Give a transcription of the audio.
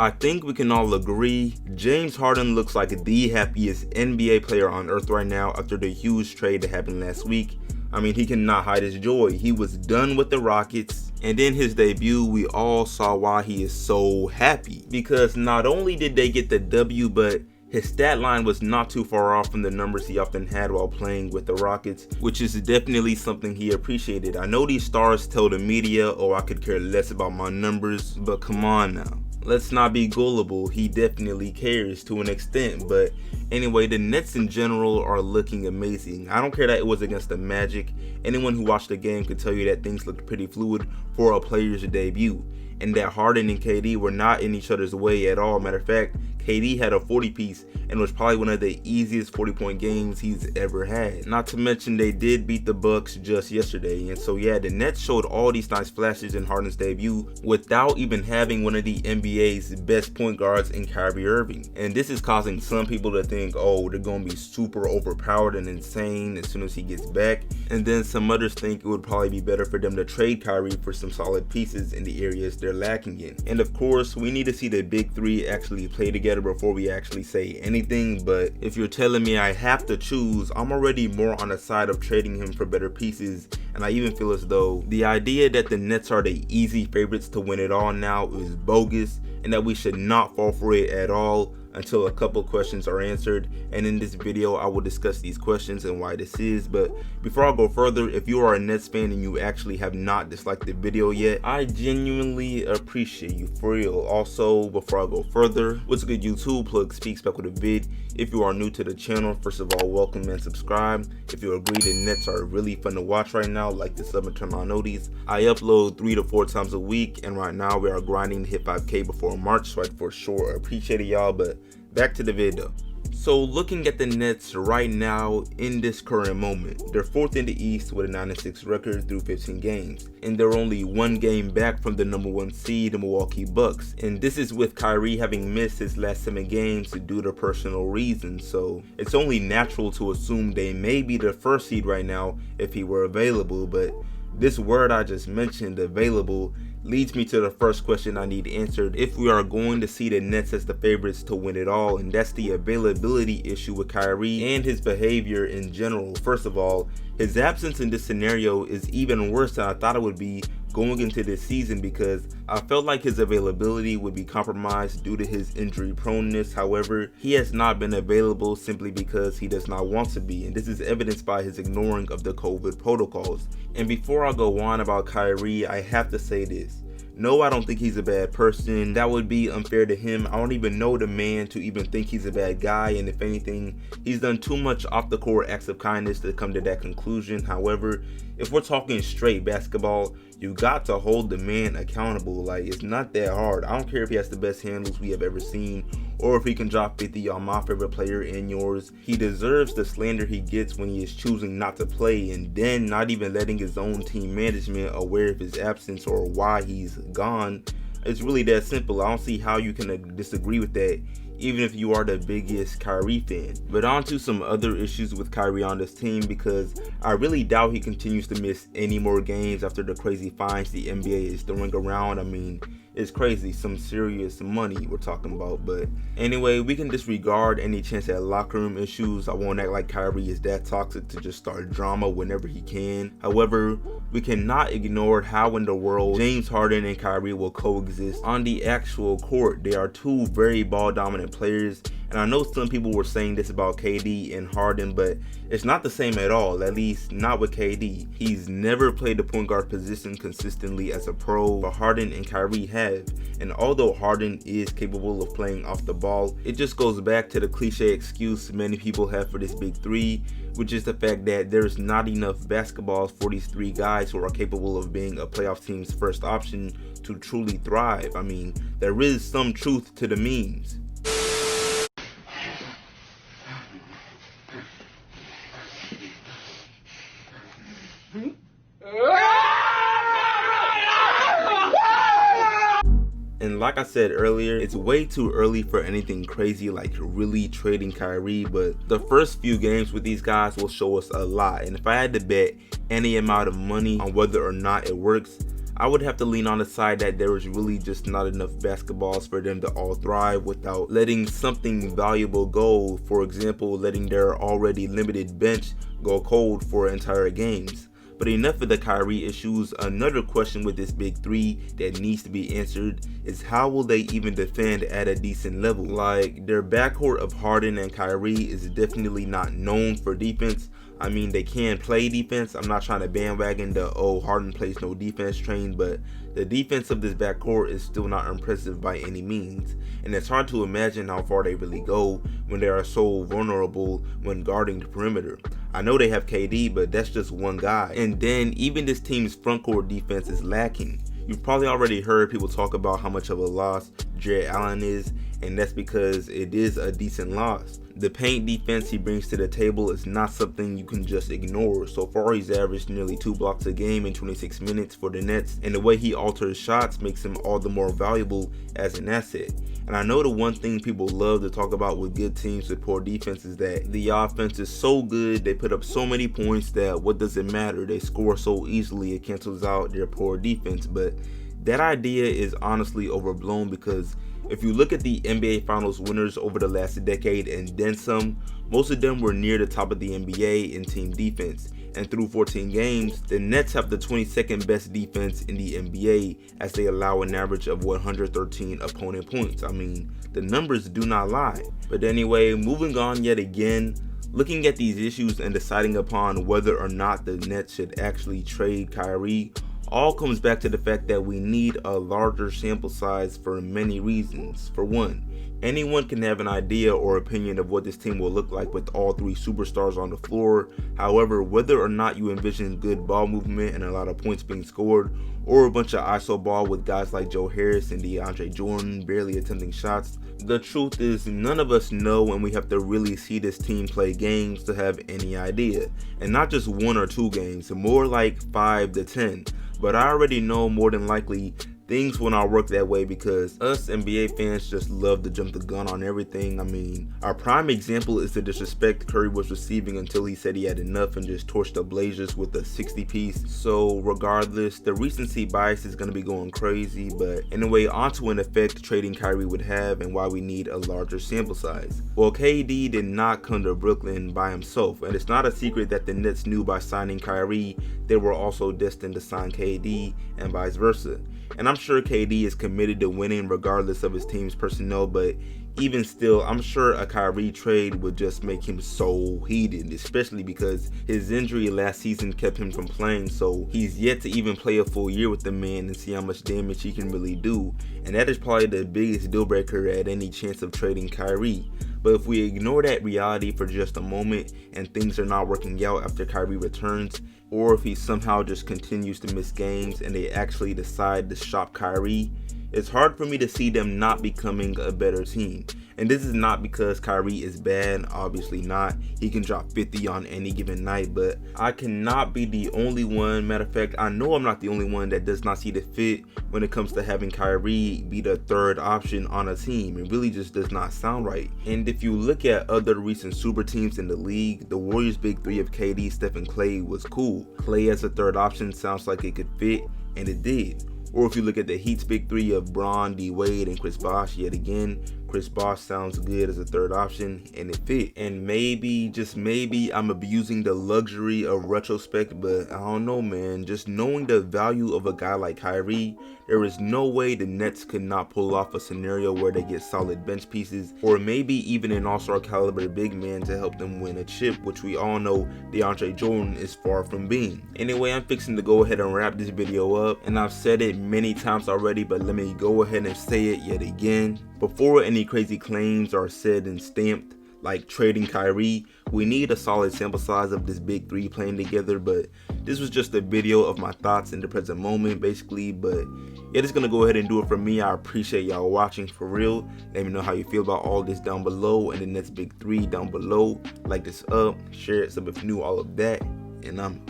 I think we can all agree, James Harden looks like the happiest NBA player on earth right now after the huge trade that happened last week. I mean, he cannot hide his joy. He was done with the Rockets, and in his debut, we all saw why he is so happy. Because not only did they get the W, but his stat line was not too far off from the numbers he often had while playing with the Rockets, which is definitely something he appreciated. I know these stars tell the media, oh, I could care less about my numbers, but come on now. Let's not be gullible, he definitely cares to an extent. But anyway, the Nets in general are looking amazing. I don't care that it was against the Magic. Anyone who watched the game could tell you that things looked pretty fluid for a player's debut, and that Harden and KD were not in each other's way at all. Matter of fact, KD had a 40 piece and was probably one of the easiest 40-point games he's ever had. Not to mention they did beat the Bucks just yesterday. And so yeah, the Nets showed all these nice flashes in Harden's debut without even having one of the NBA's best point guards in Kyrie Irving. And this is causing some people to think, oh, they're going to be super overpowered and insane as soon as he gets back. And then some others think it would probably be better for them to trade Kyrie for some solid pieces in the areas they're lacking in. And of course, we need to see the big three actually play together before we actually say anything. But if you're telling me I have to choose, I'm already more on the side of trading him for better pieces. And I even feel as though the idea that the Nets are the easy favorites to win it all now is bogus, and that we should not fall for it at all until a couple questions are answered. And in this video I will discuss these questions and why this is. But before I go further, if you are a Nets fan and you actually have not disliked the video yet, I genuinely appreciate you, for real. Also, before I go further, what's good YouTube? Plug Speaks back with a vid. If you are new to the channel, first of all, welcome and subscribe. If you agree the Nets are really fun to watch right now, like the sub and turn on notice. I upload 3 to 4 times a week, and right now we are grinding to hit 5K before March, so I for sure appreciate it, y'all. But back to the video. So looking at the Nets right now in this current moment, they're 4th in the East with a 9-6 record through 15 games, and they're only 1 game back from the #1 seed, the Milwaukee Bucks. And this is with Kyrie having missed his last 7 games due to personal reasons, so it's only natural to assume they may be the 1st seed right now if he were available. But this word I just mentioned, available, leads me to the first question I need answered if we are going to see the Nets as the favorites to win it all, and that's the availability issue with Kyrie and his behavior in general. First of all, his absence in this scenario is even worse than I thought it would be going into this season, because I felt like his availability would be compromised due to his injury proneness. However, he has not been available simply because he does not want to be, and this is evidenced by his ignoring of the COVID protocols. And before I go on about Kyrie, I have to say this. No, I don't think he's a bad person. That would be unfair to him. I don't even know the man to even think he's a bad guy, and if anything, he's done too much off the court acts of kindness to come to that conclusion. However, if we're talking straight basketball, you got to hold the man accountable. Like, it's not that hard. I don't care if he has the best handles we have ever seen, or if he can drop 50 on my favorite player and yours. He deserves the slander he gets when he is choosing not to play, and then not even letting his own team management aware of his absence or why he's gone. It's really that simple. I don't see how you can disagree with that, even if you are the biggest Kyrie fan. But on to some other issues with Kyrie on this team, because I really doubt he continues to miss any more games after the crazy fines the NBA is throwing around. I mean, it's crazy, some serious money we're talking about. But anyway, we can disregard any chance at locker room issues. I won't act like Kyrie is that toxic to just start drama whenever he can. However, we cannot ignore how in the world James Harden and Kyrie will coexist on the actual court. They are 2 very ball dominant players, and I know some people were saying this about KD and Harden, but it's not the same at all, at least not with KD. He's never played the point guard position consistently as a pro, but Harden and Kyrie have. And although Harden is capable of playing off the ball, it just goes back to the cliche excuse many people have for this big 3, which is the fact that there's not enough basketballs for these 3 guys who are capable of being a playoff team's first option to truly thrive. I mean, there is some truth to the memes. And like I said earlier, it's way too early for anything crazy like really trading Kyrie, but the first few games with these guys will show us a lot. And if I had to bet any amount of money on whether or not it works, I would have to lean on the side that there is really just not enough basketballs for them to all thrive without letting something valuable go. For example, letting their already limited bench go cold for entire games. But enough of the Kyrie issues. Another question with this big three that needs to be answered is how will they even defend at a decent level? Like, their backcourt of Harden and Kyrie is definitely not known for defense. I mean, they can play defense. I'm not trying to bandwagon the Harden plays no defense train, but the defense of this backcourt is still not impressive by any means. And it's hard to imagine how far they really go when they are so vulnerable when guarding the perimeter. I know they have KD, but that's just one guy. And then even this team's frontcourt defense is lacking. You've probably already heard people talk about how much of a loss Jarrett Allen is, and that's because it is a decent loss. The paint defense he brings to the table is not something you can just ignore. So far, he's averaged nearly 2 blocks a game in 26 minutes for the Nets, and the way he alters shots makes him all the more valuable as an asset. And I know the one thing people love to talk about with good teams with poor defense is that the offense is so good, they put up so many points that what does it matter? They score so easily, it cancels out their poor defense. But that idea is honestly overblown, because if you look at the NBA Finals winners over the last decade and then some, most of them were near the top of the NBA in team defense. And through 14 games, the Nets have the 22nd best defense in the NBA as they allow an average of 113 opponent points. I mean, the numbers do not lie. But anyway, moving on yet again, looking at these issues and deciding upon whether or not the Nets should actually trade Kyrie all comes back to the fact that we need a larger sample size for many reasons. For one, anyone can have an idea or opinion of what this team will look like with all three superstars on the floor. However, whether or not you envision good ball movement and a lot of points being scored, or a bunch of ISO ball with guys like Joe Harris and DeAndre Jordan barely attempting shots, the truth is none of us know, and we have to really see this team play games to have any idea. And not just 1 or 2 games, more like 5 to 10. But I already know more than likely things will not work that way, because us NBA fans just love to jump the gun on everything. I mean, our prime example is the disrespect Curry was receiving until he said he had enough and just torched the Blazers with a 60 piece. So regardless, the recency bias is going to be going crazy. But anyway, onto an effect trading Kyrie would have and why we need a larger sample size. Well, KD did not come to Brooklyn by himself, and it's not a secret that the Nets knew by signing Kyrie they were also destined to sign KD and vice versa. And I'm sure KD is committed to winning regardless of his team's personnel, but even still, I'm sure a Kyrie trade would just make him so heated, especially because his injury last season kept him from playing, so he's yet to even play a full year with the man and see how much damage he can really do. And that is probably the biggest deal breaker at any chance of trading Kyrie. But if we ignore that reality for just a moment and things are not working out after Kyrie returns, or if he somehow just continues to miss games and they actually decide to shop Kyrie, it's hard for me to see them not becoming a better team. And this is not because Kyrie is bad, obviously not. He can drop 50 on any given night, but I cannot be the only one. Matter of fact, I know I'm not the only one that does not see the fit when it comes to having Kyrie be the third option on a team. It really just does not sound right. And if you look at other recent super teams in the league, the Warriors' big three of KD, Steph, and Clay was cool. Clay as a third option sounds like it could fit, and it did. Or if you look at the Heat's big three of Bron, D Wade, and Chris Bosh, yet again, Chris Bosh sounds good as a third option, and it fit. And maybe, just maybe, I'm abusing the luxury of retrospect, but I don't know, man. Just knowing the value of a guy like Kyrie, there is no way the Nets could not pull off a scenario where they get solid bench pieces, or maybe even an all-star caliber big man to help them win a chip, which we all know DeAndre Jordan is far from being. Anyway, I'm fixing to go ahead and wrap this video up, and I've said it many times already, but let me go ahead and say it yet again. Before any crazy claims are said and stamped, like trading Kyrie, we need a solid sample size of this big three playing together. But this was just a video of my thoughts in the present moment, basically. But yeah, that's gonna go ahead and do it for me. I appreciate y'all watching, for real. Let me know how you feel about all this down below, and the next big three down below. Like this up, share it, sub if new, all of that, and I'm